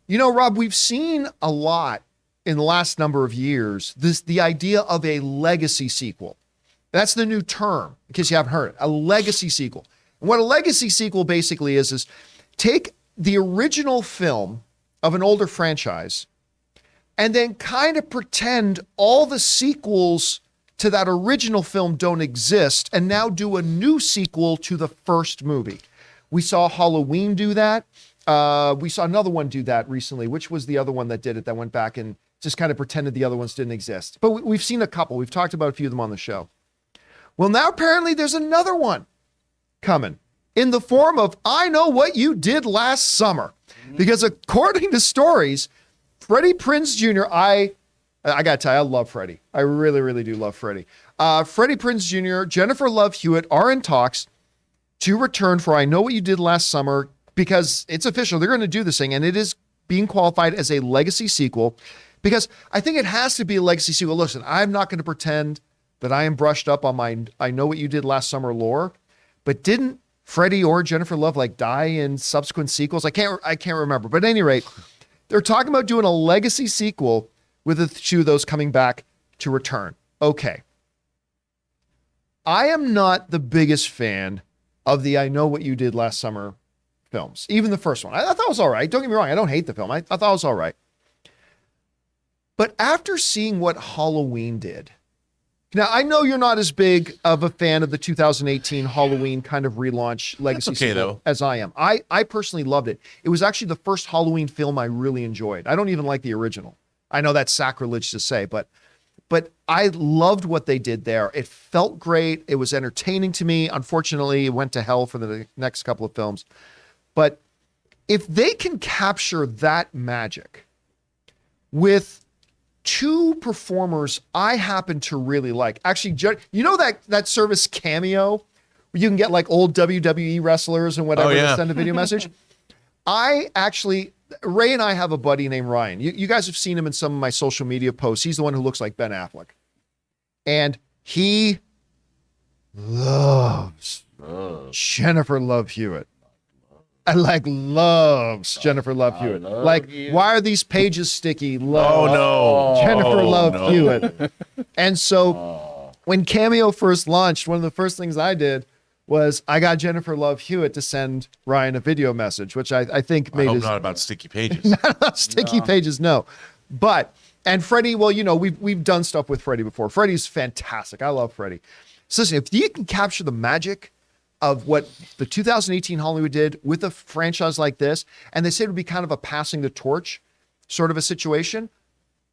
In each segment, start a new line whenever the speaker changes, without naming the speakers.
You know, Rob, we've seen a lot in the last number of years, the idea of a legacy sequel. That's the new term, in case you haven't heard it, a legacy sequel. And what a legacy sequel basically is take the original film of an older franchise and then kind of pretend all the sequels to that original film don't exist and now do a new sequel to the first movie. We saw Halloween do that. We saw another one do that recently. Which was the other one that did it, that went back and just kind of pretended the other ones didn't exist? But we've seen a couple. We've talked about a few of them on the show. Well, now apparently there's another one coming in the form of I Know What You Did Last Summer. Because according to stories, Freddie Prinze Jr., I got to tell you, I love Freddie. I really, really do love Freddie. Freddie Prinze Jr., Jennifer Love Hewitt are in talks to return for I Know What You Did Last Summer, because it's official. They're going to do this thing, and it is being qualified as a legacy sequel, because I think it has to be a legacy sequel. Listen, I'm not going to pretend that I am brushed up on my I Know What You Did Last Summer lore, but didn't Freddie or Jennifer Love die in subsequent sequels? I can't remember. But at any rate, they're talking about doing a legacy sequel with the two of those coming back to return. Okay. I am not the biggest fan of the I Know What You Did Last Summer films. Even the first one. I thought it was all right. Don't get me wrong. I don't hate the film. I thought it was all right. But after seeing what Halloween did, now I know you're not as big of a fan of the 2018 Halloween kind of relaunch legacy sequel as I am. I personally loved it. It was actually the first Halloween film I really enjoyed. I don't even like the original. I know that's sacrilege to say, but I loved what they did there. It felt great. It was entertaining to me. Unfortunately, it went to hell for the next couple of films. But if they can capture that magic with two performers I happen to really like. Actually, you know that service Cameo, where you can get old WWE wrestlers and whatever to send a video message? Ray and I have a buddy named Ryan. You guys have seen him in some of my social media posts. He's the one who looks like Ben Affleck. And he loves Jennifer Love Hewitt. Loves Jennifer Love Hewitt. Why are these pages sticky? Jennifer Love Hewitt. And so when Cameo first launched, one of the first things I did was I got Jennifer Love Hewitt to send Ryan a video message, which I think made
not about sticky pages.
Not about sticky pages, no. And Freddie, well, we've done stuff with Freddie before. Freddie's fantastic. I love Freddie. So listen, if you can capture the magic of what the 2018 Hollywood did with a franchise like this, and they said it would be kind of a passing the torch sort of a situation,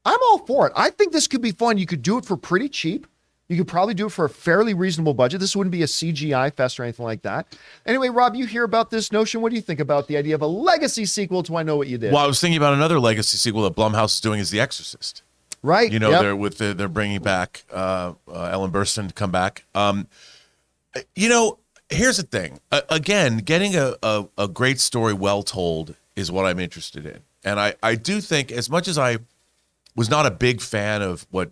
I'm all for it. I think this could be fun. You could do it for pretty cheap. You could probably do it for a fairly reasonable budget. This wouldn't be a CGI fest or anything like that. Anyway, Rob, you hear about this notion. What do you think about the idea of a legacy sequel to I Know What You Did?
Well, I was thinking about another legacy sequel that Blumhouse is doing is The Exorcist.
Right.
They're bringing back Ellen Burstyn to come back. Here's the thing. Again, getting a great story well told is what I'm interested in. And I do think, as much as I was not a big fan of what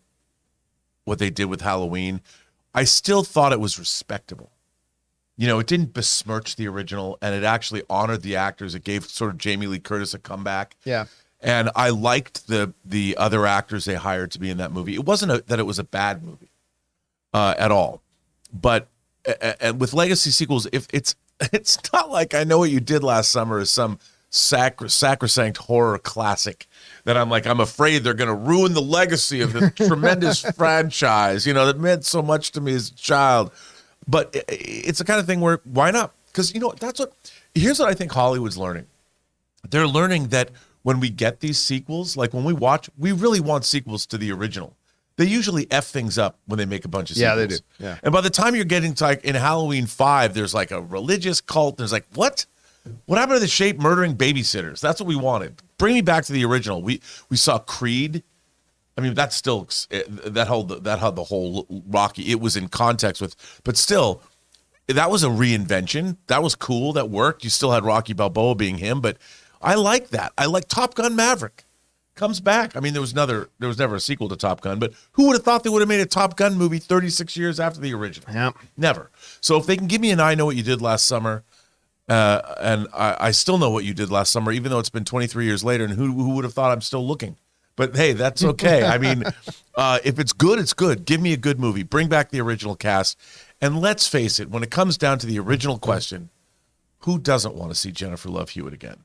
they did with Halloween, I still thought it was respectable. It didn't besmirch the original, and it actually honored the actors. It gave sort of Jamie Lee Curtis a comeback.
Yeah.
And I liked the other actors they hired to be in that movie. It wasn't that it was a bad movie at all. But and with legacy sequels, if it's not like I Know What You Did Last Summer is some sacrosanct horror classic that I'm afraid they're going to ruin the legacy of this tremendous franchise, that meant so much to me as a child. But it's the kind of thing where, why not? Because, here's what I think Hollywood's learning. They're learning that when we get these sequels, when we watch, we really want sequels to the original. They usually F things up when they make a bunch of sequels.
Yeah, they do. Yeah.
And by the time you're getting to in Halloween 5, there's a religious cult. There's what? What happened to the shape murdering babysitters? That's what we wanted. Bring me back to the original. We saw Creed. I mean, that's still that had the whole Rocky. It was in context with, but still, that was a reinvention. That was cool. That worked. You still had Rocky Balboa being him, but I like that. I like Top Gun Maverick comes back. I mean, there was never a sequel to Top Gun, but who would have thought they would have made a Top Gun movie 36 years after the original?
Yeah,
never. So if they can give me an I Know What You Did Last Summer And I still know what you did last summer, even though it's been 23 years later. And who would have thought I'm still looking? But hey, that's okay. I mean, if it's good, it's good. Give me a good movie. Bring back the original cast. And let's face it, when it comes down to the original question, who doesn't want to see Jennifer Love Hewitt again?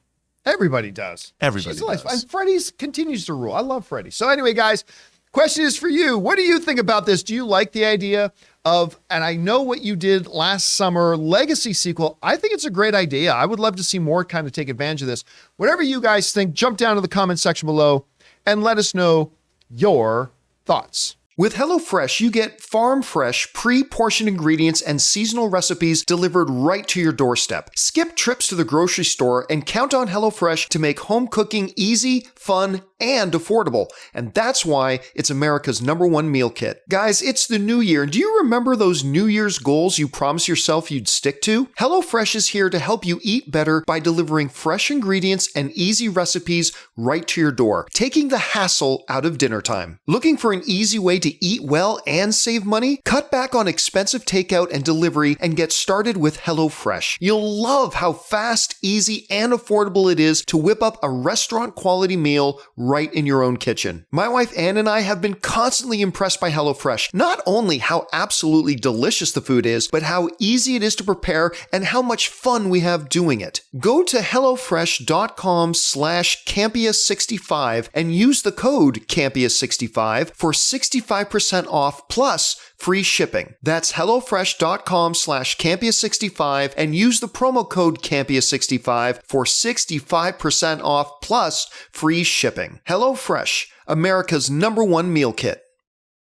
Everybody does.
Everybody does.
And Freddie's continues to rule. I love Freddie. So anyway, guys, question is for you. What do you think about this? Do you like the idea of, and I know what you did last summer, legacy sequel? I think it's a great idea. I would love to see more kind of take advantage of this. Whatever you guys think, jump down to the comment section below and let us know your thoughts. With HelloFresh, you get farm-fresh, pre-portioned ingredients and seasonal recipes delivered right to your doorstep. Skip trips to the grocery store and count on HelloFresh to make home cooking easy, fun, and affordable. And that's why it's America's #1 meal kit. Guys, it's the new year. Do you remember those New Year's goals you promised yourself you'd stick to? HelloFresh is here to help you eat better by delivering fresh ingredients and easy recipes right to your door, taking the hassle out of dinner time. Looking for an easy way to eat well and save money? Cut back on expensive takeout and delivery and get started with HelloFresh. You'll love how fast, easy, and affordable it is to whip up a restaurant-quality meal right in your own kitchen. My wife Ann and I have been constantly impressed by HelloFresh. Not only how absolutely delicious the food is, but how easy it is to prepare and how much fun we have doing it. Go to HelloFresh.com/Campea65 and use the code Campea65 for 65% off plus free shipping. That's HelloFresh.com/Campea65 and use the promo code Campea65 for 65% off plus free shipping. HelloFresh, America's #1 meal kit.